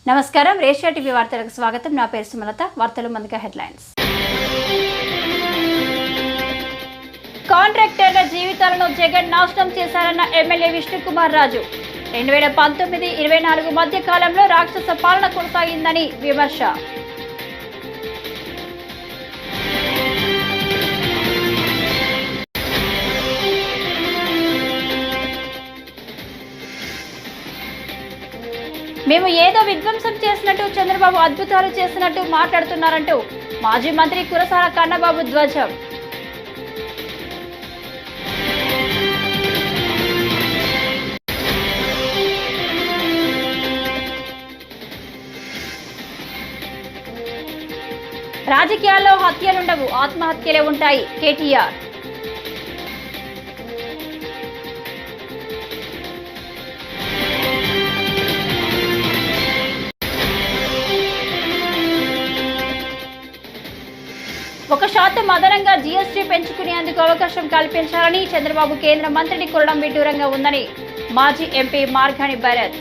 నమస్కారం రేషియా టీవీ వార్తలకు స్వాగతం. నా పేరు సుమలత. వార్తలు ముందుగా హెడ్లైన్స్. కాంట్రాక్టర్ల జీవితాలను జగన్ నాశనం చేశారన్న ఎమ్మెల్యే విష్ణుకుమార్ రాజు. 2019-24 మధ్య కాలంలో రాక్షస పాలన కొనసాగిందని విమర్శ. మేము ఏదో విధ్వంసం చేసినట్టు, చంద్రబాబు అద్భుతాలు చేసినట్టు మాట్లాడుతున్నారంటూ మాజీ మంత్రి కురసాల కన్నబాబు ధ్వజం. రాజకీయాల్లో హత్యలుండవు, ఆత్మహత్యలే ఉంటాయి కేటీఆర్. ఒక శాతం అదనంగా జీఎస్టీ పెంచుకునేందుకు అవకాశం కల్పించాలని చంద్రబాబు కేంద్ర మంత్రిని కోరడం విడ్డూరంగా ఉందని మాజీ ఎంపీ మార్గాని భరత్.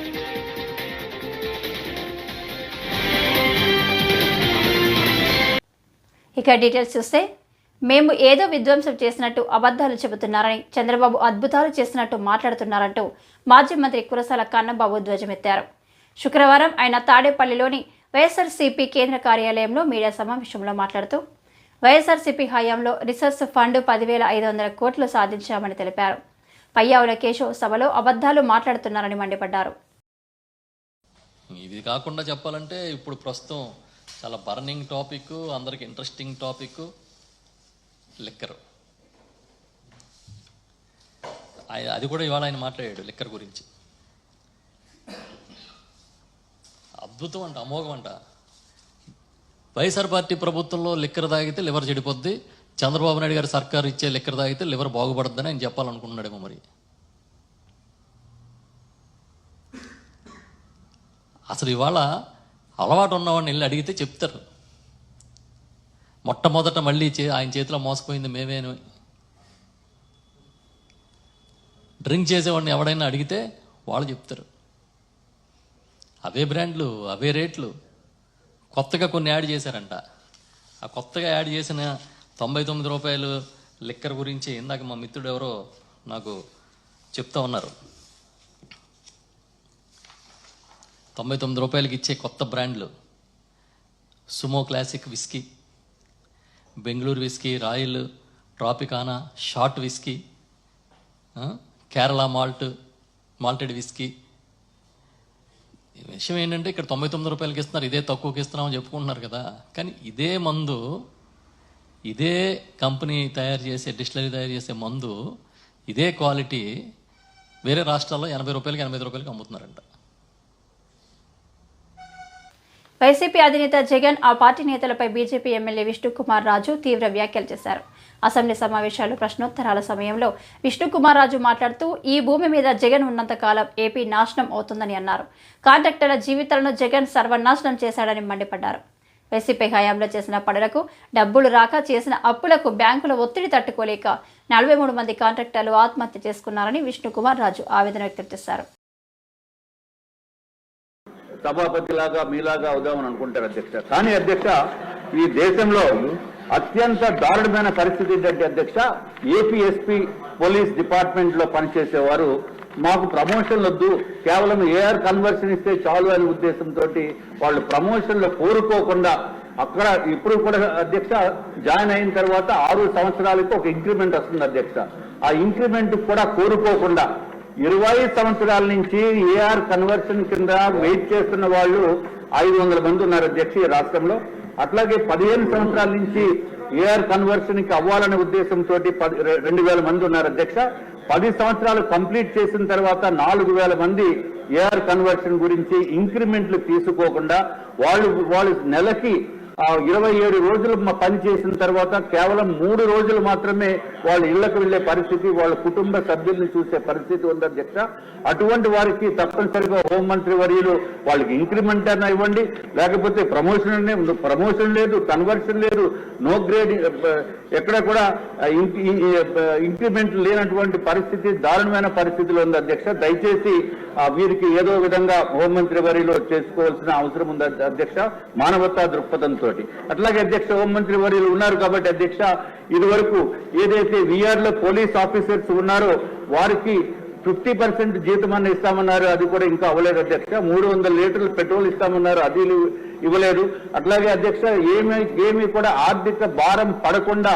ఇక డీటెయిల్స్ చూస్తే, మేము ఏదో విధ్వంసం చేసినట్టు అబద్ధాలు చెబుతున్నారని, చంద్రబాబు అద్భుతాలు చేసినట్టు మాట్లాడుతున్నారంటూ మాజీ మంత్రి కురసాల కన్నబాబు ధ్వజమెత్తారు. శుక్రవారం ఆయన తాడేపల్లిలోని వైఎస్ఆర్సీపీ కేంద్ర కార్యాలయంలో మీడియా సమావేశంలో మాట్లాడుతూ వైఎస్ఆర్సీపీ హయాంలో రిసర్చ్ ఫండ్ 10,500 కోట్లు సాధించామని తెలిపారు. పయ్యావుల కేశవ్ సభలో అబద్ధాలు మాట్లాడుతున్నారని మండిపడ్డారు. ఇది కాకుండా చెప్పాలంటే ఇప్పుడు ప్రస్తుతం చాలా బర్నింగ్ టాపిక్, అందరికి ఇంట్రెస్టింగ్ టాపిక్ లిక్కర్. అది కూడా ఇవాళ ఆయన మాట్లాడాడు లిక్కర్ గురించి. అద్భుతం అంట, అమోఘం అంట. వైఎస్ఆర్ పార్టీ ప్రభుత్వంలో లిక్కర్ తాగితే లివర్ చెడిపోద్ది, చంద్రబాబు నాయుడు గారి సర్కారు ఇచ్చే లిక్కర్ తాగితే లివర్ బాగుపడుద్దని ఆయన చెప్పాలనుకుంటున్నాడేమో. మరి అసలు ఇవాళ అలవాటు ఉన్నవాడిని వెళ్ళి అడిగితే చెప్తారు. మొట్టమొదట మళ్ళీ ఆయన చేతిలో మోసపోయింది మేమేను. డ్రింక్ చేసేవాడిని ఎవడైనా అడిగితే వాళ్ళు చెప్తారు. అవే బ్రాండ్లు, అవే రేట్లు. కొత్తగా కొన్ని యాడ్ చేశారంట. ఆ కొత్తగా యాడ్ చేసిన 99 రూపాయలు లిక్కర్ గురించి ఇందాక మా మిత్రుడు ఎవరో నాకు చెప్తా ఉన్నారు. 99 రూపాయలకి ఇచ్చే కొత్త బ్రాండ్లు: Sumo classic whisky, Bengaluru whisky, royal, ట్రాపికానా, short whisky, Kerala malted whisky. విషయం ఏంటంటే ఇక్కడ 99 రూపాయలకి ఇస్తున్నారు, ఇదే తక్కువకి ఇస్తున్నామని చెప్పుకుంటున్నారు కదా. కానీ ఇదే మందు, ఇదే కంపెనీ తయారు చేసే, డిస్టిలరీ తయారు చేసే మందు, ఇదే క్వాలిటీ వేరే రాష్ట్రాల్లో 80 రూపాయలకి 85 రూపాయలకి అమ్ముతున్నారంట. వైసీపీ అధినేత జగన్, ఆ పార్టీ నేతలపై బీజేపీ ఎమ్మెల్యే విష్ణుకుమార్ రాజు తీవ్ర వ్యాఖ్యలు చేశారు. అసెంబ్లీ సమావేశాలు ప్రశ్నోత్తరాల సమయంలో విష్ణుకుమార్ రాజు మాట్లాడుతూ, ఈ భూమి మీద జగన్ ఉన్నంత కాలం ఏపీ నాశనం అవుతుందని అన్నారు. కాంట్రాక్టర్ల జీవితాలను జగన్ సర్వనాశనం చేశాడని మండిపడ్డారు. వైసీపీ హయాంలో చేసిన పనులకు డబ్బులు రాక, చేసిన అప్పులకు బ్యాంకుల ఒత్తిడి తట్టుకోలేక 43 మంది కాంట్రాక్టర్లు ఆత్మహత్య చేసుకున్నారని విష్ణుకుమార్ రాజు ఆవేదన వ్యక్తం చేశారు. సభాపతిలాగా మీలాగా అవుదామని అనుకుంటారు అధ్యక్ష. కానీ అధ్యక్ష, ఈ దేశంలో అత్యంత దారుణమైన పరిస్థితి ఏంటంటే అధ్యక్ష, ఏపీఎస్పీ పోలీస్ డిపార్ట్మెంట్ లో పనిచేసేవారు మాకు ప్రమోషన్లు వద్దు, కేవలం ఏఆర్ కన్వర్షన్ ఇస్తే చాలు అనే ఉద్దేశంతో వాళ్ళు ప్రమోషన్లు కోరుకోకుండా అక్కడ ఇప్పుడు కూడా అధ్యక్ష జాయిన్ అయిన తర్వాత 6 సంవత్సరాలకు ఒక ఇంక్రిమెంట్ వస్తుంది అధ్యక్ష. ఆ ఇంక్రిమెంట్ కూడా కోరుకోకుండా 20 సంవత్సరాల నుంచి ఏఆర్ కన్వర్షన్ కింద వెయిట్ చేస్తున్న వాళ్ళు 500 మంది ఉన్నారు అధ్యక్ష ఈ రాష్ట్రంలో. అట్లాగే 15 సంవత్సరాల నుంచి ఏఆర్ కన్వర్షన్ కి అవ్వాలనే ఉద్దేశంతో 2,000 మంది ఉన్నారు అధ్యక్ష. 10 సంవత్సరాలు కంప్లీట్ చేసిన తర్వాత 4,000 మంది ఏఆర్ కన్వర్షన్ గురించి ఇంక్రిమెంట్లు తీసుకోకుండా వాళ్ళు నెలకి 27 రోజులు పని చేసిన తర్వాత కేవలం 3 రోజులు మాత్రమే వాళ్ళ ఇళ్లకు వెళ్లే పరిస్థితి, వాళ్ళ కుటుంబ సభ్యుల్ని చూసే పరిస్థితి ఉంది అధ్యక్ష. అటువంటి వారికి తప్పనిసరిగా హోంమంత్రి వర్యులు వాళ్ళకి ఇంక్రిమెంట్ అయినా ఇవ్వండి, లేకపోతే ప్రమోషన్ లేదు, కన్వర్షన్ లేదు, నో గ్రేడ్, ఎక్కడ కూడా ఇంక్రిమెంట్ లేనటువంటి పరిస్థితి, దారుణమైన పరిస్థితిలో ఉంది అధ్యక్ష. దయచేసి వీరికి ఏదో విధంగా హోంమంత్రి వర్యులు చేసుకోవాల్సిన అవసరం ఉంది అధ్యక్ష, మానవతా దృక్పథంతో. అట్లాగే అధ్యక్ష, హోంమంత్రి వర్యులు ఉన్నారు కాబట్టి అధ్యక్ష, ఇదివరకు ఏదైతే విఆర్ లో పోలీస్ ఆఫీసర్స్ ఉన్నారో వారికి 50% జీతం అన్న ఇస్తామన్నారు, అది కూడా ఇంకా అవ్వలేదు అధ్యక్ష. 300 లీటర్లు పెట్రోల్ ఇస్తామన్నారు, అది ఇవ్వలేదు. అట్లాగే అధ్యక్ష, ఏమీ కూడా ఆర్థిక భారం పడకుండా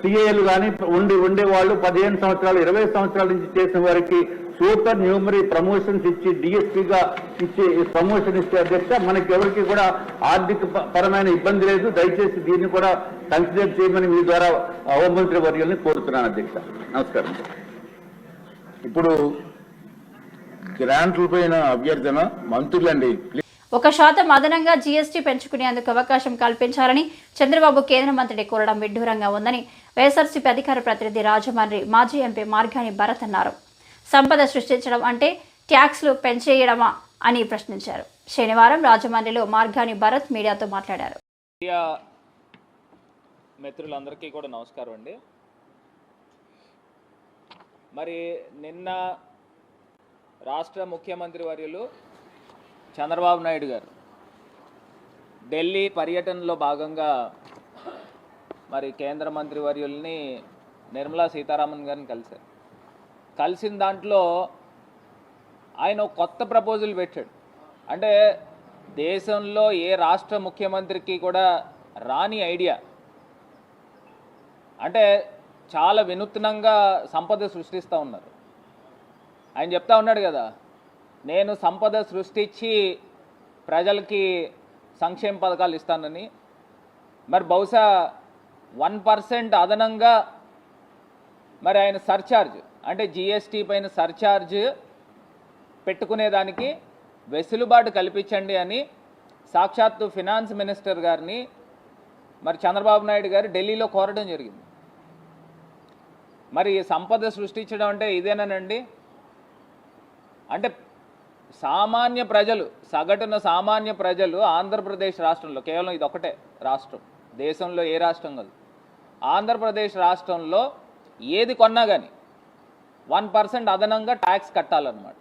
సిఏలు కానీ ఉండే వాళ్ళు 15 సంవత్సరాలు 20 సంవత్సరాల నుంచి చేసిన వారికి సూపర్ న్యూమరీ ప్రమోషన్స్ ఇచ్చి డిఎస్పీగా ఇచ్చి ప్రమోషన్ ఇచ్చే అధ్యక్ష, మనకి ఎవరికి కూడా ఆర్థిక పరమైన ఇబ్బంది లేదు. దయచేసి దీన్ని కూడా కన్సిడర్ చేయమని మీ ద్వారా హోంమంత్రి వర్యుల్ని కోరుతున్నాను అధ్యక్ష. నమస్కారం. ఇప్పుడు గ్రాంట్ల పైన అభ్యర్థన మంత్రులండి 1% అదనంగా జీఎస్టీ పెంచుకునేందుకు అవకాశం కల్పించాలని చంద్రబాబు కేంద్ర మంత్రిని కోరడం విడ్డూరంగా ఉందని వైఎస్ఆర్సీపీ అధికార ప్రతినిధి రాజమండ్రి మాజీ ఎంపీ మార్గాని భరత్ అన్నారు. సంపద సృష్టించడం అంటే ట్యాక్స్లు పెంచేయడమా అని ప్రశ్నించారు. శనివారం రాజమండ్రిలో మార్గాని భరత్ మీడియాతో మాట్లాడారు. మిత్రులందరికీ కూడా నమస్కారం అండి. మరి నిన్న రాష్ట్ర ముఖ్యమంత్రి వర్యులు చంద్రబాబు నాయుడు గారు ఢిల్లీ పర్యటనలో భాగంగా మరి కేంద్ర మంత్రి వర్యుల్ని నిర్మలా సీతారామన్ గారిని కలిసిన దాంట్లో ఆయన ఒక కొత్త ప్రపోజల్ పెట్టాడు. అంటే దేశంలో ఏ రాష్ట్ర ముఖ్యమంత్రికి కూడా రాని ఐడియా, అంటే చాలా వినూత్నంగా సంపద సృష్టిస్తూ ఉన్నారు. ఆయన చెప్తా ఉన్నాడు కదా, నేను సంపద సృష్టించి ప్రజలకి సంక్షేమ పథకాలు ఇస్తానని. మరి బహుశా 1% అదనంగా మరి ఆయన సర్ఛార్జ్, అంటే జిఎస్టీ పైన సర్ఛార్జ్ పెట్టుకునేదానికి వెసులుబాటు కల్పించండి అని సాక్షాత్తు ఫినాన్స్ మినిస్టర్ గారిని మరి చంద్రబాబు నాయుడు గారు ఢిల్లీలో కోరడం జరిగింది. మరి సంపద సృష్టించడం అంటే ఇదేనండి. అంటే సామాన్య ప్రజలు, సగటున సామాన్య ప్రజలు ఆంధ్రప్రదేశ్ రాష్ట్రంలో, కేవలం ఇది ఒకటే రాష్ట్రం, దేశంలో ఏ రాష్ట్రం కాదు, ఆంధ్రప్రదేశ్ రాష్ట్రంలో ఏది కొన్నా కానీ 1% అదనంగా ట్యాక్స్ కట్టాలన్నమాట.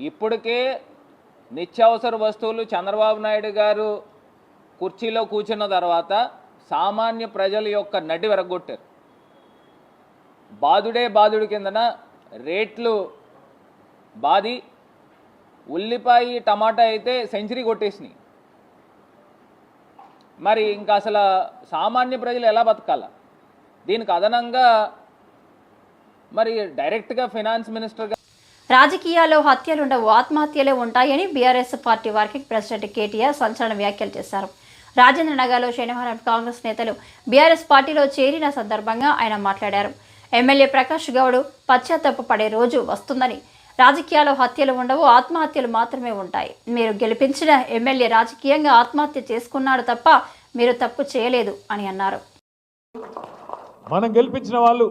ఇప్పటికే నిత్యావసర వస్తువులు చంద్రబాబు నాయుడు గారు కుర్చీలో కూర్చున్న తర్వాత సామాన్య ప్రజల యొక్క నడి విరగొట్టారు. బాదుడు కిందన రేట్లు బాది, ఉల్లిపాయ టమాటా అయితే సెంచరీ కొట్టేసినాయి. మరి ఇంకా అసలు సామాన్య ప్రజలు ఎలా బతకాల? దీనికి అదనంగా మరి డైరెక్ట్గా ఫైనాన్స్ మినిస్టర్ రాజకీయాల్లో హత్యలుండవు, ఆత్మహత్యలే ఉంటాయని BRS party working president KTR సంచలన వ్యాఖ్యలు చేశారు. రాజేంద్ర నగర్లో శనివారం కాంగ్రెస్ నేతలు బీఆర్ఎస్ పార్టీలో చేరిన సందర్భంగా ఆయన మాట్లాడారు. ఎమ్మెల్యే ప్రకాష్ గౌడ్ పశ్చాత్తాపపడే రోజు వస్తుందని, రాజకీయాల్లో హత్యలు ఉండవు, ఆత్మహత్యలు మాత్రమే ఉంటాయి. మీరు గెలిపించిన ఎమ్మెల్యే రాజకీయంగా ఆత్మహత్య చేసుకున్నాడు తప్ప మీరు తప్పు చేయలేదు అని అన్నారు. మనం గెలిపించిన వాళ్ళు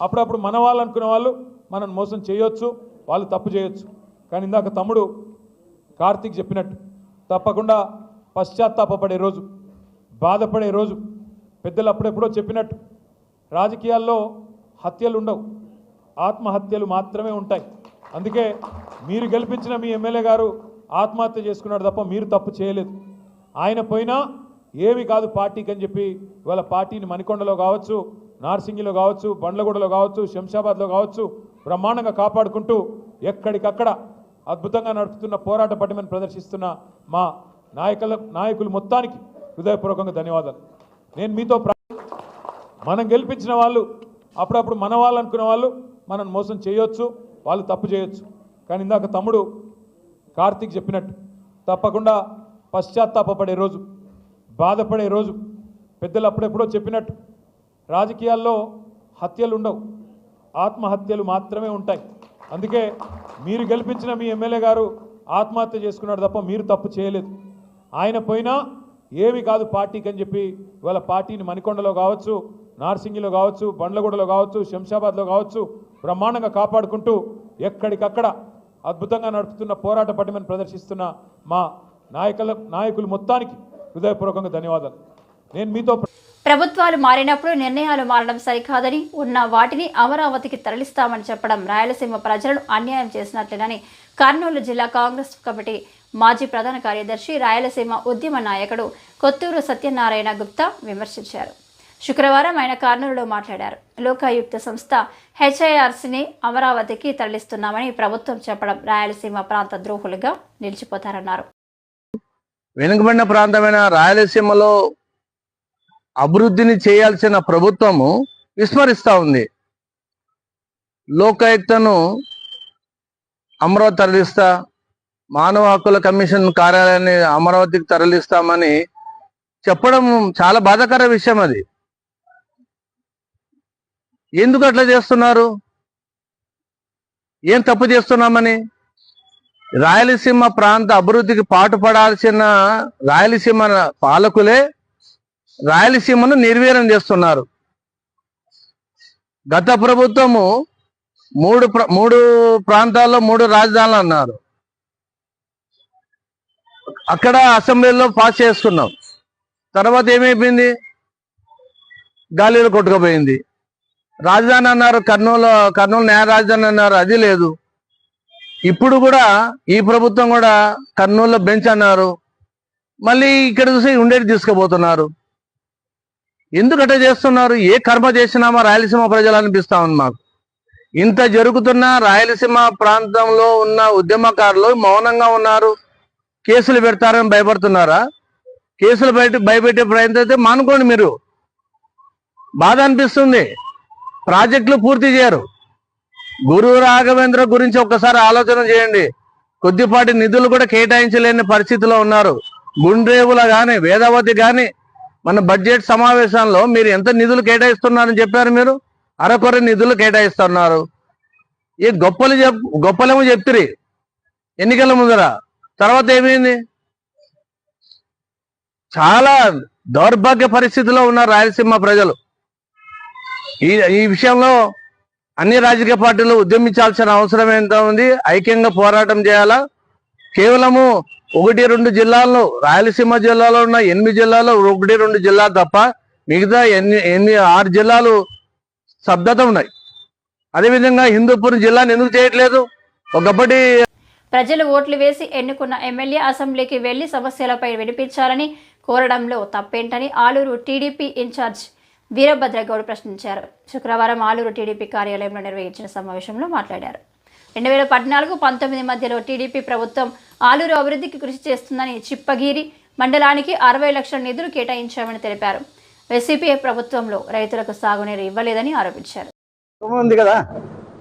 అప్పుడప్పుడు మన వాళ్ళు అనుకున్న వాళ్ళు మనం మోసం చేయొచ్చు, వాళ్ళు తప్పు చేయొచ్చు. కానీ ఇందాక తమ్ముడు కార్తీక్ చెప్పినట్టు తప్పకుండా పశ్చాత్తాపపడే రోజు, బాధపడే రోజు, పెద్దలు అప్పుడెప్పుడో చెప్పినట్టు రాజకీయాల్లో హత్యలు ఉండవు, ఆత్మహత్యలు మాత్రమే ఉంటాయి. అందుకే మీరు గెలిపించిన మీ ఎమ్మెల్యే గారు ఆత్మహత్య చేసుకున్నాడు తప్ప మీరు తప్పు చేయలేదు. ఆయన పోయినా ఏమి కాదు పార్టీకి అని చెప్పి ఇవాళ పార్టీని మణికొండలో కావచ్చు, నార్సింగిలో కావచ్చు, బండ్లగూడలో కావచ్చు, శంషాబాద్లో కావచ్చు బ్రహ్మాండంగా కాపాడుకుంటూ ఎక్కడికక్కడ అద్భుతంగా నడుపుతున్న పోరాట పటిమను ప్రదర్శిస్తున్న మా నాయకులు మొత్తానికి హృదయపూర్వకంగా ధన్యవాదాలు. నేను మీతో మనం గెలిపించిన వాళ్ళు అప్పుడప్పుడు మన వాళ్ళు అనుకున్న వాళ్ళు మనం మోసం చేయొచ్చు, వాళ్ళు తప్పు చేయొచ్చు. కానీ ఇందాక తమ్ముడు కార్తీక్ చెప్పినట్టు తప్పకుండా పశ్చాత్తాపపడే రోజు, బాధపడే రోజు, పెద్దలు అప్పుడెప్పుడో చెప్పినట్టు రాజకీయాల్లో హత్యలు ఉండవు, ఆత్మహత్యలు మాత్రమే ఉంటాయి. అందుకే మీరు గెలిపించిన మీ ఎమ్మెల్యే గారు ఆత్మహత్య చేసుకున్నాడు తప్ప మీరు తప్పు చేయలేదు. ఆయన పోయినా ఏమి కాదు పార్టీకి అని చెప్పి ఇవాళ పార్టీని మణికొండలో కావచ్చు, నార్సింగిలో కావచ్చు, బండ్లగూడలో కావచ్చు, శంషాబాద్లో కావచ్చు బ్రహ్మాండంగా కాపాడుకుంటూ ఎక్కడికక్కడ అద్భుతంగా నడుపుతున్న పోరాట పటిమను ప్రదర్శిస్తున్న మా నాయకులు మొత్తానికి హృదయపూర్వకంగా ధన్యవాదాలు. నేను మీతో ప్రభుత్వాలు మారినప్పుడు నిర్ణయాలు మారడం సరికాదని, ఉన్న వాటిని అమరావతికి తరలిస్తామని చెప్పడం రాయలసీమ ప్రజలను అన్యాయం చేసినట్లేనని కర్నూలు జిల్లా కాంగ్రెస్ కమిటీ మాజీ ప్రధాన కార్యదర్శి, రాయలసీమ ఉద్యమ నాయకుడు కొత్తూరు సత్యనారాయణ గుప్తా విమర్శించారు. శుక్రవారం ఆయన కర్నూలులో మాట్లాడారు. లోకాయుక్త సంస్థ హెచ్ఐఆర్సీని అమరావతికి తరలిస్తున్నామని ప్రభుత్వం చెప్పడం రాయలసీమ ప్రాంత ద్రోహులుగా నిలిచిపోతారన్నారు. వెనుకబడిన ప్రాంతమైన రాయలసీమలో అభివృద్ధిని చేయాల్సిన ప్రభుత్వము విస్మరిస్తూ ఉంది. లోకాయుక్తను అమరావతి తరలిస్తా, మానవ హక్కుల కమిషన్ కార్యాలయాన్ని అమరావతికి తరలిస్తామని చెప్పడం చాలా బాధాకర విషయం. అది ఎందుకు అట్లా చేస్తున్నారు? ఏం తప్పు చేస్తున్నామని? రాయలసీమ ప్రాంత అభివృద్ధికి పాటుపడాల్సిన రాయలసీమ పాలకులే రాయలసీమను నిర్వీర్యం చేస్తున్నారు. గత ప్రభుత్వము మూడు ప్రాంతాల్లో 3 రాజధానులు అన్నారు. అక్కడ అసెంబ్లీలో పాస్ చేసుకున్నాం. తర్వాత ఏమైపోయింది? గాలిలో కొట్టుకుపోయింది. రాజధాని అన్నారు, కర్నూలు న్యాయ రాజధాని అన్నారు, అది లేదు. ఇప్పుడు కూడా ఈ ప్రభుత్వం కూడా కర్నూలులో బెంచ్ అన్నారు, మళ్ళీ ఇక్కడ చూసి ఉండేది తీసుకుపోతున్నారు. ఎందుకు అట్లా చేస్తున్నారు? ఏ కర్మ చేసినామా రాయలసీమ ప్రజలు అనిపిస్తా ఉంది మాకు. ఇంత జరుగుతున్న రాయలసీమ ప్రాంతంలో ఉన్న ఉద్యమకారులు మౌనంగా ఉన్నారు. కేసులు పెడతారని భయపడుతున్నారా? కేసులు భయపెట్టే ప్రయత్నం అయితే మానుకోండి. మీరు బాధ అనిపిస్తుంది. ప్రాజెక్టులు పూర్తి చేయరు. గురు రాఘవేంద్ర గురించి ఒక్కసారి ఆలోచన చేయండి. కొద్దిపాటి నిధులు కూడా కేటాయించలేని పరిస్థితిలో ఉన్నారు. గుండ్రేవుల కానీ వేదావతి కానీ మన బడ్జెట్ సమావేశంలో మీరు ఎంత నిధులు కేటాయిస్తున్నారని చెప్పారు? మీరు అరకొర నిధులు కేటాయిస్తున్నారు. ఏ గొప్పలేమో చెప్తిరి ఎన్నికల ముందర. తర్వాత ఏమైంది? చాలా దౌర్భాగ్య పరిస్థితిలో ఉన్నారు రాయలసీమ ప్రజలు. ఈ విషయంలో అన్ని రాజకీయ పార్టీలు ఉద్యమించాల్సిన అవసరం ఎంత ఉంది? ఐక్యంగా పోరాటం చేయాలా? కేవలము 1-2 జిల్లాల్లో, రాయలసీమ జిల్లాలో ఉన్న 8 జిల్లాలో 1-2 జిల్లాలు తప్ప మిగతా 6 జిల్లాలు స్తబ్దత ఉన్నాయి. అదేవిధంగా హిందూపూర్ జిల్లాను ఎందుకు చేయట్లేదు? ఒకప్పటి ప్రజలు ఓట్లు వేసి ఎన్నుకున్న ఎమ్మెల్యే అసెంబ్లీకి వెళ్లి సమస్యలపై వినిపించాలని కోరడంలో తప్పేంటని ఆలూరు టీడీపీ ఇన్ఛార్జ్ వీరభద్రగౌడ్ ప్రశ్నించారు. శుక్రవారం ఆలూరు టీడీపీ కార్యాలయంలో నిర్వహించిన సమావేశంలో మాట్లాడారు. 2014-19 మధ్యలో టీడీపీ ప్రభుత్వం ఆలూరు అభివృద్ధికి కృషి చేస్తుందని, చిప్పగిరి మండలానికి 60 లక్షల నిధులు కేటాయించామని తెలిపారు. వైసీపీ ప్రభుత్వంలో రైతులకు సాగునీరు ఇవ్వలేదని ఆరోపించారు. ఉంది కదా,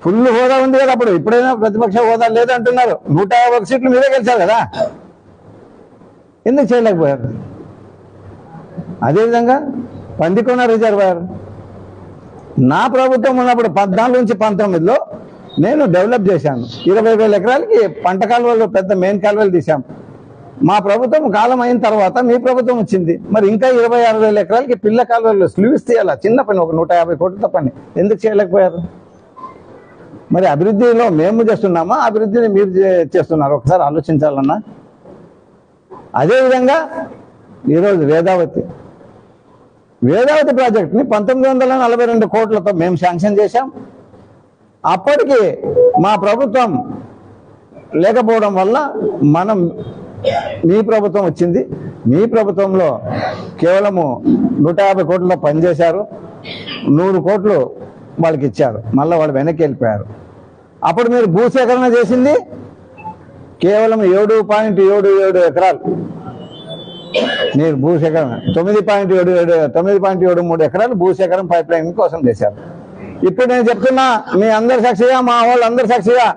ఫుల్ హోదా ఉంది కదా. అప్పుడు ఇప్పుడైనా ప్రతిపక్ష హోదా లేదంటున్నారు. 151 సీట్లు మీరే గెలిచారు కదా, ఎందుకు చేయలేకపోయారు? అదేవిధంగా పందికొండ రిజర్వాయర్ నా ప్రభుత్వం ఉన్నప్పుడు 14-19లో నేను డెవలప్ చేశాను. 20,000 ఎకరాలకి పంట కాలువలు, పెద్ద మెయిన్ కాలువలు తీశాం. మా ప్రభుత్వం కాలం అయిన తర్వాత మీ ప్రభుత్వం వచ్చింది. మరి ఇంకా 26,000 ఎకరాలకి పిల్ల కాలువలు స్లూస్ తీయాలా? చిన్న పని, ఒక 150 కోట్లతో పని. ఎందుకు చేయలేకపోయారు? మరి అభివృద్ధిలో మేము చేస్తున్నామా, అభివృద్ధిని మీరు చేస్తున్నారు? ఒకసారి ఆలోచించాలన్నా. అదేవిధంగా ఈరోజు వేదావతి ప్రాజెక్ట్ని 1942 కోట్లతో మేము శాంక్షన్ చేశాం. అప్పటికి మా ప్రభుత్వం లేకపోవడం వల్ల మీ ప్రభుత్వం వచ్చింది. మీ ప్రభుత్వంలో కేవలము 150 కోట్లతో పనిచేశారు. 100 కోట్లు వాళ్ళకి ఇచ్చారు. మళ్ళీ వాళ్ళు వెనక్కి వెళ్ళిపోయారు. అప్పుడు మీరు భూసేకరణ చేసింది కేవలం 7.77 ఎకరాలు. మీరు భూసేకరణ 9.73 ఎకరాలు భూసేకరణ పైప్ లైన్ కోసం చేశారు. ఇప్పుడు నేను చెప్తున్నా, మీ అందరి సాక్షిగా, మా వాళ్ళందరి సాక్షిగా,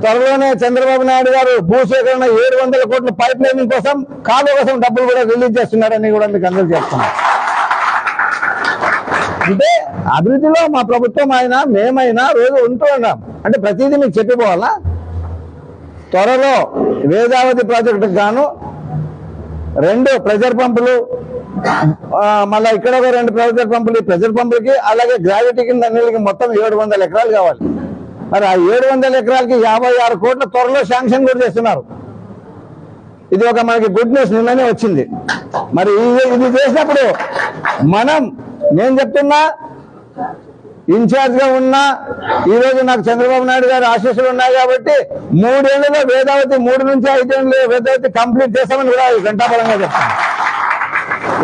త్వరలోనే చంద్రబాబు నాయుడు గారు భూసేకరణ 700 కోట్ల పైప్ లైనింగ్ కోసం, కాలువ కోసం డబ్బులు కూడా రిలీజ్ చేస్తున్నారని కూడా మీకు అందరూ చెప్తున్నాం. అంటే అభివృద్ధిలో మా ప్రభుత్వం అయినా మేమైనా రోజు ఉంటూ ఉన్నాం. అంటే ప్రతిదీ మీకు చెప్పిపోవాలా? త్వరలో వేదావతి ప్రాజెక్టుకు గాను 2 ప్రెజర్ పంపులు, మళ్ళీ ఇక్కడ ఒక 2 ప్రెజర్ పంపులు. ఈ ప్రెజర్ పంపులకి అలాగే గ్రావిటీ కింద నీళ్ళకి మొత్తం 700 ఎకరాలు కావాలి. మరి ఆ 700 ఎకరాలకి 56 కోట్ల త్వరలో శాంక్షన్ కూడా చేస్తున్నారు. ఇది ఒక మనకి గుడ్ న్యూస్ నిన్ననే వచ్చింది. మరి ఇది చేసినప్పుడు నేను చెప్తున్నా, ఇన్ఛార్జ్ గా ఉన్నా ఈరోజు నాకు చంద్రబాబు నాయుడు గారు ఆశీస్సులు ఉన్నాయి కాబట్టి 3 ఏళ్లలో వేదావతి 3 నుంచి 5 ఏళ్ళు వేదావతి కంప్లీట్ చేస్తామని కూడా ఘంటాపరంగా చెప్తాను.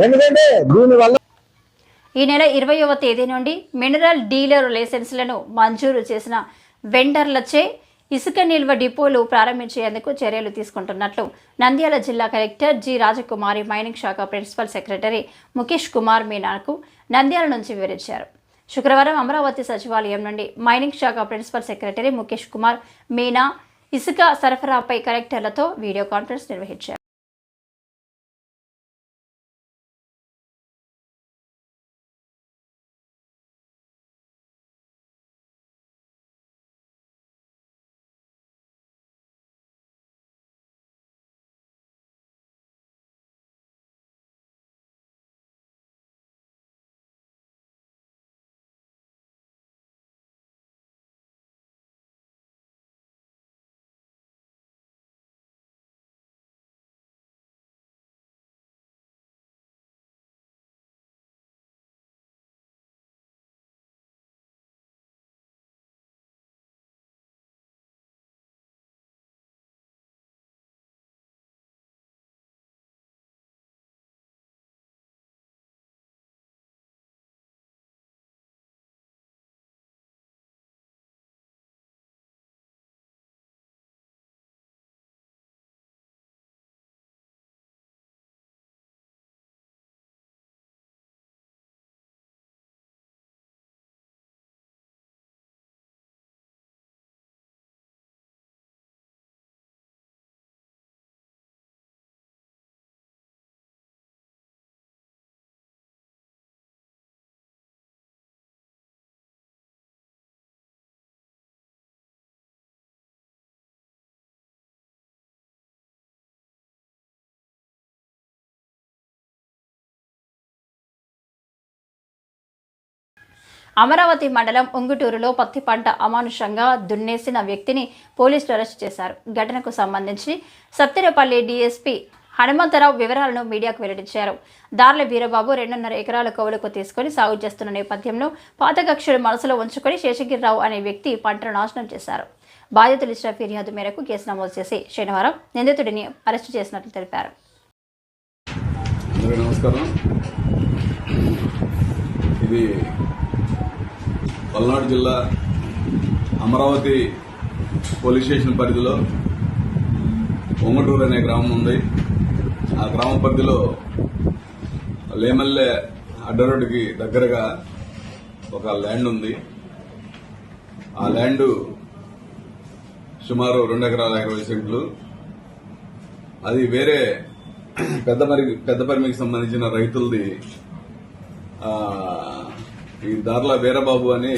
ఎందుకంటే దీనివల్ల ఈ నెల 20వ తేదీ నుండి మినరల్ డీలర్ లైసెన్సులను మంజూరు చేసిన వెండర్లచే ఇసుక నిల్వ డిపోలు ప్రారంభించేందుకు చర్యలు తీసుకుంటున్నట్లు నంద్యాల జిల్లా కలెక్టర్ జి రాజకుమారి మైనింగ్ శాఖ ప్రిన్సిపల్ సెక్రటరీ ముఖేష్ కుమార్ మీనాకు నంద్యాల నుంచి వివరించారు. శుక్రవారం అమరావతి సచివాలయం నుండి మైనింగ్ శాఖ ప్రిన్సిపల్ సెక్రటరీ ముఖేష్ కుమార్ మీనా ఇసుక సరఫరాపై కలెక్టర్లతో వీడియో కాన్ఫరెన్స్ నిర్వహించారు. అమరావతి మండలం ఉంగుటూరులో పత్తి పంట అమానుషంగా దున్నేసిన వ్యక్తిని పోలీసులు అరెస్టు చేశారు. ఘటనకు సంబంధించి సత్తెరపల్లి డీఎస్పీ హనుమంతరావు వివరాలను మీడియాకు వెల్లడించారు. దార్ల వీరబాబు 2.5 ఎకరాల కౌలుకు తీసుకుని సాగు చేస్తున్న నేపథ్యంలో పాత కక్షలు మనసులో ఉంచుకొని శేషగిరిరావు అనే వ్యక్తి పంటను నాశనం చేశారు. బాధితులు ఇచ్చిన ఫిర్యాదు మేరకు కేసు నమోదు చేసి శనివారం నిందితుడిని అరెస్టు చేసినట్లు తెలిపారు. నమస్కారం. ఇది పల్నాడు జిల్లా అమరావతి పోలీస్ స్టేషన్ పరిధిలో ఉంగటూరు అనే గ్రామం ఉంది. ఆ గ్రామ పరిధిలో లేమల్లె అడ్డరోడ్డుకి దగ్గరగా ఒక ల్యాండ్ ఉంది. ఆ ల్యాండ్ సుమారు 2 ఎకరాల 20 సెంట్లు. అది వేరే పెద్దపరిమికి సంబంధించిన రైతులది. ఈ దార్ల వీరబాబు అని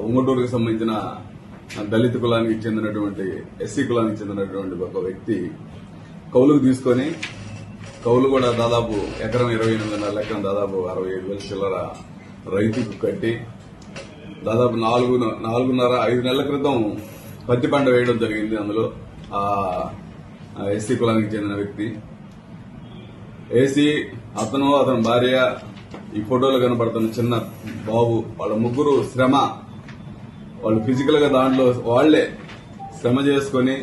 ఉంగటూరుకి సంబంధించిన దళిత కులానికి చెందినటువంటి ఎస్సీ కులానికి చెందినటువంటి ఒక వ్యక్తి కౌలుకు తీసుకొని, కౌలు కూడా దాదాపు ఎకరం 28.5 ఎకరం దాదాపు 65,000 చిల్లర రైతుకు కట్టి దాదాపు 4.5 నెలల క్రితం పత్తి పంట వేయడం జరిగింది. అందులో ఆ ఎస్సీ కులానికి చెందిన వ్యక్తి ఏసీ, అతని భార్య, ఈ ఫోటోలో కనబడుతున్న చిన్న బాబు, వాళ్ళ ముగ్గురు శ్రమ, వాళ్ళు ఫిజికల్ గా దాంట్లో వాళ్లే శ్రమ చేసుకుని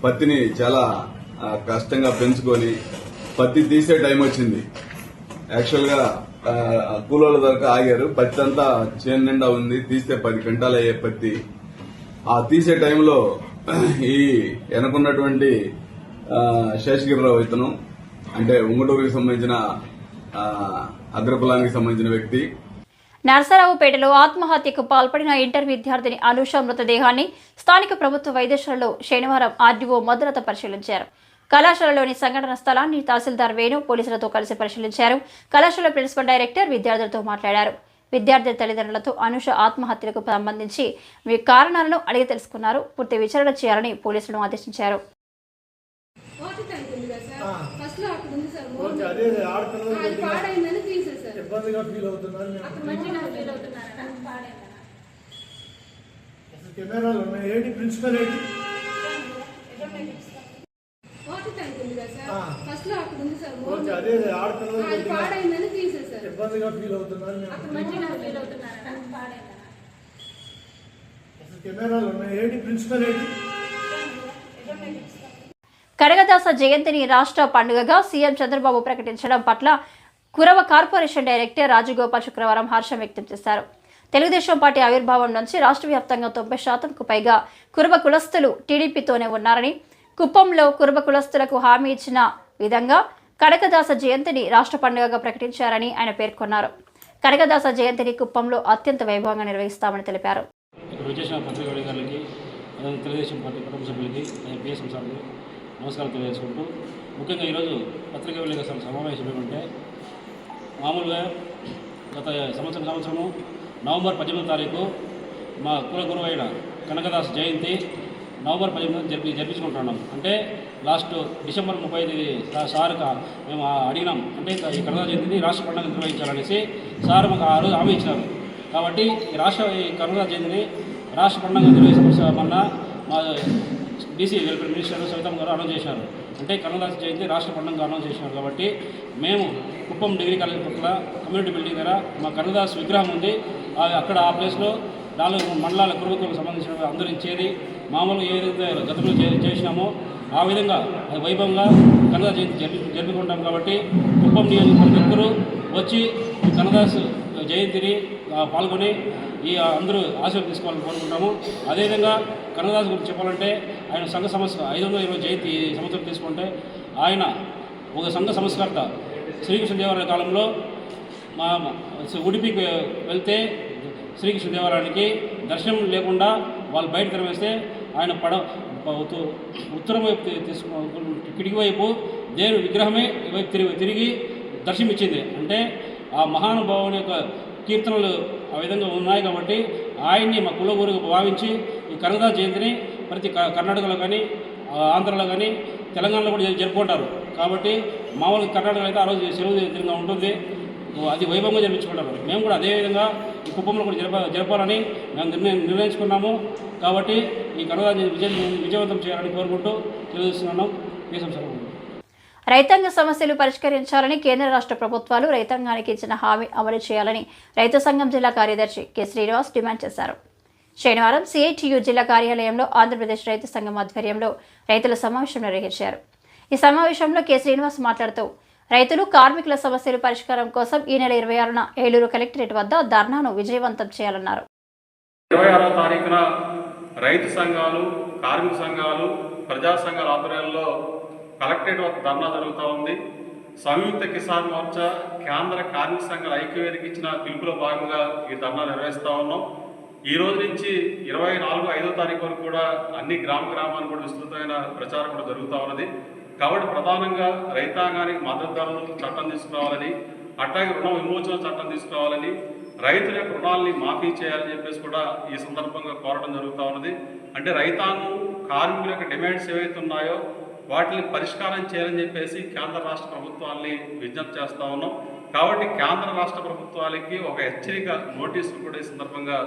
పత్తిని చాలా కష్టంగా పెంచుకొని పత్తి తీసే టైం వచ్చింది. యాక్చువల్ గా కూలోళ్ళ దొరక ఆగారు. పత్తి అంతా చేను నిండా ఉంది. తీస్తే 10 క్వింటాలు అయ్యే పత్తి. ఆ తీసే టైంలో ఈ వెనకున్నటువంటి శేషగిరిరావు ఇతను, అంటే ఉంగటూరుకి సంబంధించిన అగ్రకులానికి సంబంధించిన వ్యక్తి, నర్సరావుపేటలో ఆత్మహత్యకు పాల్పడిన ఇంటర్ విద్యార్థిని అనూష మృతదేహాన్ని స్థానిక ప్రభుత్వ వైద్యశాలలో శనివారం ఆర్డీఓ మధురత పరిశీలించారు. కళాశాలలోని సంఘటన స్థలాన్ని తహసీల్దార్ వేణు పోలీసులతో కలిసి పరిశీలించారు. కళాశాల ప్రిన్సిపల్ డైరెక్టర్ విద్యార్థులతో మాట్లాడారు. విద్యార్థి తల్లిదండ్రులతో అనూష ఆత్మహత్యలకు సంబంధించి కారణాలను అడిగి తెలుసుకున్నారు. పూర్తి విచారణ చేయాలని పోలీసులను ఆదేశించారు. అక్కడ ఉంది సార్ అది పాడైందని తీసేసారు. ఇబ్బందిగా ఫీల్ అవుతున్నారు. మంచిగా ఫీల్ అవుతున్నారు. కెమెరాలు ఉన్నాయి. ఏంటి ప్రిన్సిపల్ ఏంటి? వాటర్ ట్యాంక్ ఉంది కదా సార్, ఫస్ట్ లో అక్కడ ఉంది సార్. అదే ఆడుతున్నారు. అది పాడైందని తీసేసారు. ఇబ్బందిగా ఫీల్ అవుతున్నారు. మంచిగా ఫీల్ అవుతున్నారు. కెమెరాలు ఉన్నాయి. ఏంటి ప్రిన్సిపల్ ఏంటి? కనకదాస జయంతిని రాష్ట్ర పండుగగా సీఎం చంద్రబాబు ప్రకటించడం పట్ల కురవ కార్పొరేషన్ డైరెక్టర్ రాజగోపాల్ శుక్రవారం హర్షం వ్యక్తం చేశారు. తెలుగుదేశం పార్టీ ఆవిర్భావం నుంచి రాష్ట్ర వ్యాప్తంగా 90%కు పైగా కురవ కులస్తులు టీడీపీతోనే ఉన్నారని, కుప్పంలో కురవ కులస్తులకు హామీ ఇచ్చిన విధంగా కనకదాస జయంతిని రాష్ట్ర పండుగగా ప్రకటించారని ఆయన పేర్కొన్నారు. కనకదాస జయంతిని కుప్పంలో అత్యంత వైభవంగా నిర్వహిస్తామని తెలిపారు. తెలుగుదేశం పార్టీ కుటుంబ సభ్యులకి పిఎస్ఎం సార్లు నమస్కారం తెలియజేసుకుంటూ, ముఖ్యంగా ఈరోజు పత్రికా విలేకరుల సమావేశం ఏమంటే, మామూలుగా గత సంవత్సరము నవంబర్ 18వ తారీఖు మా కుల గురువు అయిన కనకదాస్ జయంతి నవంబర్ 18 జరిపించుకుంటున్నాం. అంటే లాస్ట్ డిసెంబర్ 35 సార్గా మేము అడిగినాం. అంటే ఈ కనకదాస్ జయంతిని రాష్ట్ర పండుగ నిర్వహించాలనేసి సార్ మాకు ఆ రోజు హామీ ఇచ్చినారు. కాబట్టి ఈ కనకదాస్ జయంతిని రాష్ట్ర పండుగ నిర్వహించమన్నా మా బీసీ వెల్ఫేర్ మినిస్టర్ సవితం గారు అనౌన్స్ చేశారు. అంటే కనకదాస జయంతి రాష్ట్ర పండుగగా అనౌన్స్ చేసినారు. కాబట్టి మేము కుప్పం డిగ్రీ కాలేజ్ పట్ల కమ్యూనిటీ బిల్డింగ్ దగ్గర మా కనకదాస్ విగ్రహం ఉంది. అక్కడ ఆ ప్లేస్లో 4 మండలాల కురువులకు సంబంధించిన అందరూ చేరి మామూలుగా ఏ విధంగా గతంలో చేసినామో ఆ విధంగా అది వైభవంగా కనకదాస జయంతి జరుపుకుంటాం. కాబట్టి కుప్పం నియోజకవర్గం అందరూ వచ్చి కనకదాస్ జయంతిని పాల్గొని ఈ అందరూ ఆశీర్వాదం తీసుకోవాలని కోరుకుంటాము. అదేవిధంగా కనకదాస్ గురించి చెప్పాలంటే ఆయన సంఘ సంస్థ 520 జయంతి సంవత్సరం తీసుకుంటే ఆయన ఒక సంఘ సంస్కర్త. శ్రీకృష్ణదేవరాయ కాలంలో మా ఉడిపికి వెళ్తే శ్రీకృష్ణదేవరాయానికి దర్శనం లేకుండా వాళ్ళు బయట తెరవేస్తే ఆయన ఉత్తరం వైపు కిటికీ వైపు దేవుని విగ్రహమే వైపు తిరిగి దర్శనమిచ్చింది. అంటే ఆ మహానుభావుని యొక్క కీర్తనలు ఆ విధంగా ఉన్నాయి. కాబట్టి ఆయన్ని మా కులగురుగా భావించి ఈ కనకదాస జయంతిని ప్రతి కర్ణాటకలో కానీ, ఆంధ్రలో కానీ, తెలంగాణలో కూడా జరుపుకుంటారు. కాబట్టి మామూలుగా కర్ణాటకలో అయితే ఆ రోజు సెలవు విధంగా ఉంటుంది, అది వైభవంగా జరిపించుకుంటారు. మేము కూడా అదేవిధంగా ఈ కుప్పంలో కూడా జరపాలని మేము నిర్ణయించుకున్నాము. కాబట్టి ఈ కనకదాస విజయవంతం చేయాలని కోరుకుంటూ తెలియజేస్తున్నాను. రైతాంగ సమస్యలు పరిష్కరించాలని కేంద్ర రాష్ట్ర ప్రభుత్వాలు రైతాంగానికి ఇచ్చిన హామీ అమలు చేయాలని రైతు సంఘం జిల్లా కార్యదర్శి కె శ్రీనివాస్ డిమాండ్ చేశారు. శనివారం సిఐటియు జిల్లా కార్యాలయంలో ఆంధ్రప్రదేశ్ రైతు సంఘం ఆధ్వర్యంలో రైతుల సమావేశం నిర్వహించారు. ఈ సమావేశంలో కె శ్రీనివాస్ మాట్లాడుతూ, రైతులు కార్మికుల సమస్యల పరిష్కారం కోసం ఈ నెల 26న ఏలూరు కలెక్టరేట్ వద్ద ధర్నాను విజయవంతం చేయాలన్నారు. 26వ తారీఖున రైతు సంఘాలు, కార్మిక సంఘాలు, ప్రజా సంఘాల ఆధ్వర్యంలో కలెక్టరేట్ వద్ద ధర్నా జరుగుతూ ఉంది. సంయుక్త కిసాన్ మోర్చా, కేంద్ర కార్మిక సంఘాల ఐక్యవేదిక ఇచ్చిన పిలుపులో భాగంగా ఈ ధర్నా నిర్వహిస్తూ ఉన్నాం. ఈ రోజు నుంచి 24వ తారీఖు వరకు కూడా అన్ని గ్రామాన్ని కూడా విస్తృతమైన ప్రచారం కూడా జరుగుతూ ఉన్నది. కాబట్టి ప్రధానంగా రైతాంగానికి మద్దతు ధరలు చట్టం తీసుకురావాలని, అట్లాగే రుణ విమోచన చట్టం తీసుకురావాలని, రైతుల యొక్క రుణాలని మాఫీ చేయాలని చెప్పేసి కూడా ఈ సందర్భంగా కోరడం జరుగుతూ ఉన్నది. అంటే రైతాంగం, కార్మికుల యొక్క డిమాండ్స్ ఏవైతే ఉన్నాయో వాటిని పరిష్కారం చేయాలని చెప్పేసి కేంద్ర రాష్ట్ర ప్రభుత్వాల్ని విజ్ఞప్తి చేస్తూ ఉన్నాం. కాబట్టి కేంద్ర రాష్ట్ర ప్రభుత్వాలకి ఒక హెచ్చరిక నోటీసులు కూడా ఈ సందర్భంగా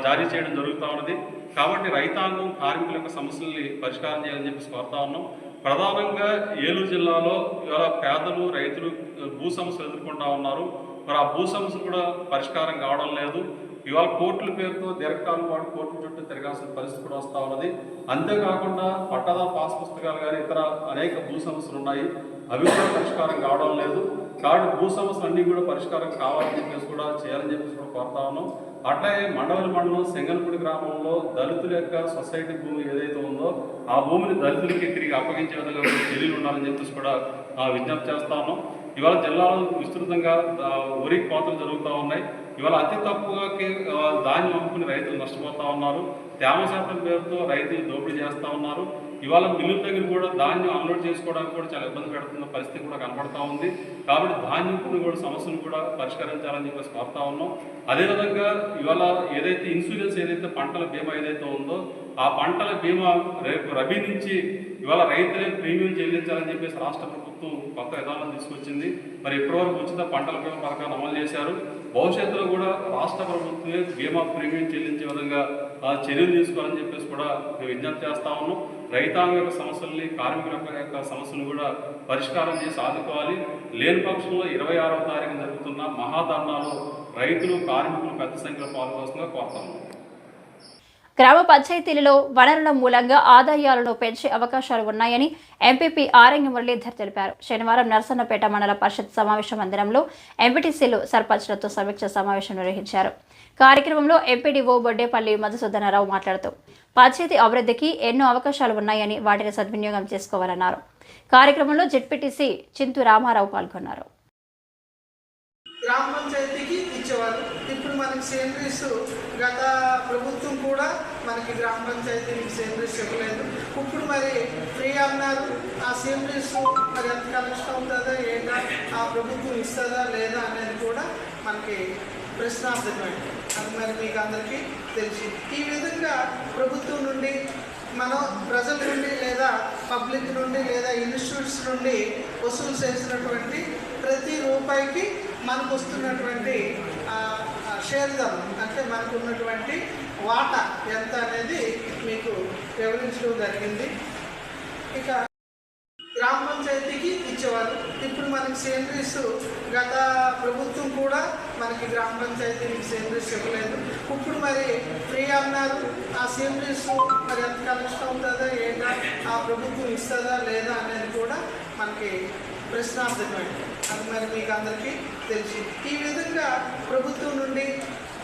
జారీ చేయడం జరుగుతూ ఉన్నది. కాబట్టి రైతాంగం, కార్మికుల యొక్క సమస్యల్ని పరిష్కారం చేయాలని చెప్పేసి కోరుతా ఉన్నాం. ప్రధానంగా ఏలూరు జిల్లాలో ఇవాళ పేదలు, రైతులు భూ సమస్యలు ఎదుర్కొంటూ ఉన్నారు. మరి ఆ భూ సమస్య కూడా పరిష్కారం కావడం లేదు. ఇవాళ కోర్టుల పేరుతో దీర్ఘకాలం పాటు కోర్టుల చుట్టూ తిరగాల్సిన పరిస్థితి కూడా వస్తూ ఉన్నది. అంతేకాకుండా పట్టాదారు పాస్ పుస్తకాలు కానీ ఇతర అనేక భూ సమస్యలు ఉన్నాయి, అవి కూడా పరిష్కారం కావడం లేదు. కాబట్టి భూ సమస్యలు అన్నీ కూడా పరిష్కారం కావాలని చెప్పేసి కూడా చేయాలని చెప్పేసి కూడా కోరుతా ఉన్నాం. అట్లాగే మండవల్లి మండలం సెంగల్పూడి గ్రామంలో దళితుల యొక్క సొసైటీ భూమి ఏదైతే ఉందో ఆ భూమిని దళితులకి తిరిగి అప్పగించే విధంగా చర్యలు ఉండాలని చెప్పేసి కూడా విజ్ఞప్తి చేస్తా ఉన్నాం. ఇవాళ జిల్లాలో విస్తృతంగా వరి కోతలు జరుగుతూ ఉన్నాయి. ఇవాళ అతి తక్కువకి ధాన్యం అమ్ముకుని రైతులు నష్టపోతూ ఉన్నారు. తేమ శాతం పేరుతో రైతులు దోపిడీ చేస్తూ ఉన్నారు. ఇవాళ మిల్లుల దగ్గర కూడా ధాన్యం అన్లోడ్ చేసుకోవడానికి కూడా చాలా ఇబ్బంది పెడుతున్న పరిస్థితి కూడా కనబడతా ఉంది. కాబట్టి ధాన్యం కూడా సమస్యలు కూడా పరిష్కరించాలని చెప్పేసి కోరుతా ఉన్నాం. అదేవిధంగా ఇవాళ ఏదైతే ఇన్సూరెన్స్ ఏదైతే పంటల బీమా ఏదైతే ఉందో ఆ పంటల బీమా రేపు రబీ నుంచి ఇవాళ రైతులే ప్రీమియం చెల్లించాలని చెప్పేసి రాష్ట్ర ప్రభుత్వం ప్రభుత్వం కొత్త విధానం తీసుకొచ్చింది. మరి ఇప్పటివరకు ఉచిత పంటల బీమా పథకాన్ని అమలు చేశారు. భవిష్యత్తులో కూడా రాష్ట్ర ప్రభుత్వమే బీమా ప్రీమియం చెల్లించే విధంగా చర్యలు తీసుకోవాలని చెప్పేసి కూడా మేము విజ్ఞప్తి చేస్తా ఉన్నాం. రైతాంగ యొక్క సమస్యల్ని, కార్మికుల యొక్క సమస్యలను కూడా పరిష్కారం చేసి ఆదుకోవాలి. లేని పక్షంలో 26వ తారీఖున జరుగుతున్న మహాధర్నాలో రైతులు, కార్మికులు పెద్ద సంఖ్యలో పాల్గొవలసిందిగా కోరుతాము. గ్రామ పంచాయతీలలో వనరుల మూలంగా ఆదాయాలను పెంచే అవకాశాలు ఉన్నాయని ఎంపీపీ ఆరంగి మురళీధర్ తెలిపారు. శనివారం నరసన్నపేట మండల పరిషత్ సమావేశ మందిరంలో ఎంపీటీసీలు, సర్పంచ్లతో సమీక్ష సమావేశం నిర్వహించారు. కార్యక్రమంలో ఎంపీడీఓ బొడ్డేపల్లి మధుసూదనరావు మాట్లాడుతూ పంచాయతీ అభివృద్ధికి ఎన్నో అవకాశాలు ఉన్నాయని వాటిని సద్వినియోగం చేసుకోవాలన్నారు. కార్యక్రమంలో జెడ్పీటీసీ చింతు రామారావు పాల్గొన్నారు. గ్రామ పంచాయతీకి ఇచ్చేవారు. ఇప్పుడు మనకి సేంద్రీస్ గత ప్రభుత్వం కూడా మనకి గ్రామ పంచాయతీకి సేంద్రీస్ ఇవ్వలేదు. ఇప్పుడు మరి ఫ్రీ అన్నారు. ఆ సేంద్రీస్ మరి ఎంత కలెక్షన్ అవుతుందా, ఏంటా, ఆ ప్రభుత్వం ఇస్తుందా లేదా అనేది కూడా మనకి ప్రశ్నార్థకమైంది. అది మరి మీకు అందరికీ తెలిసి ఈ విధంగా ప్రభుత్వం నుండి మనం ప్రజల నుండి లేదా పబ్లిక్ నుండి లేదా ఇన్స్టిట్యూట్స్ నుండి వసూలు చేసినటువంటి ప్రతి రూపాయికి మనకు వస్తున్నటువంటి షేర్ ధరం అంటే మనకు ఉన్నటువంటి వాటా ఎంత అనేది మీకు వివరించడం జరిగింది. ఇక గ్రామ పంచాయతీకి ఇచ్చేవారు. ఇప్పుడు మనకి సేంద్రీస్ గత ప్రభుత్వం కూడా మనకి గ్రామ పంచాయతీకి సేంద్రీస్ ఇవ్వలేదు. ఇప్పుడు మరి ఫ్రీ అన్నారు. ఆ సేంద్రీస్ మరి ఎంత కలెక్షన్ అవుతుందా, ఏంటా, ఆ ప్రభుత్వం ఇస్తుందా లేదా అనేది కూడా మనకి ప్రశ్నార్థకమైంది. అది మరి మీకు అందరికీ తెలిసి ఈ విధంగా ప్రభుత్వం నుండి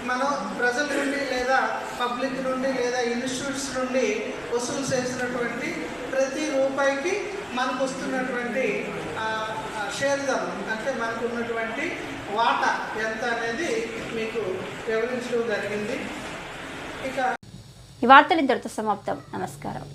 మనం ప్రజల నుండి లేదా పబ్లిక్ నుండి లేదా ఇన్స్టిట్యూట్స్ నుండి వసూలు చేసినటువంటి ప్రతి రూపాయికి మనకు వస్తున్నటువంటి షేర్ ధరం అంటే మనకు ఉన్నటువంటి వాటా ఎంత అనేది మీకు వివరించడం జరిగింది. ఇక ఈ వార్తలు ఇంతటితో సమాప్తం. నమస్కారం.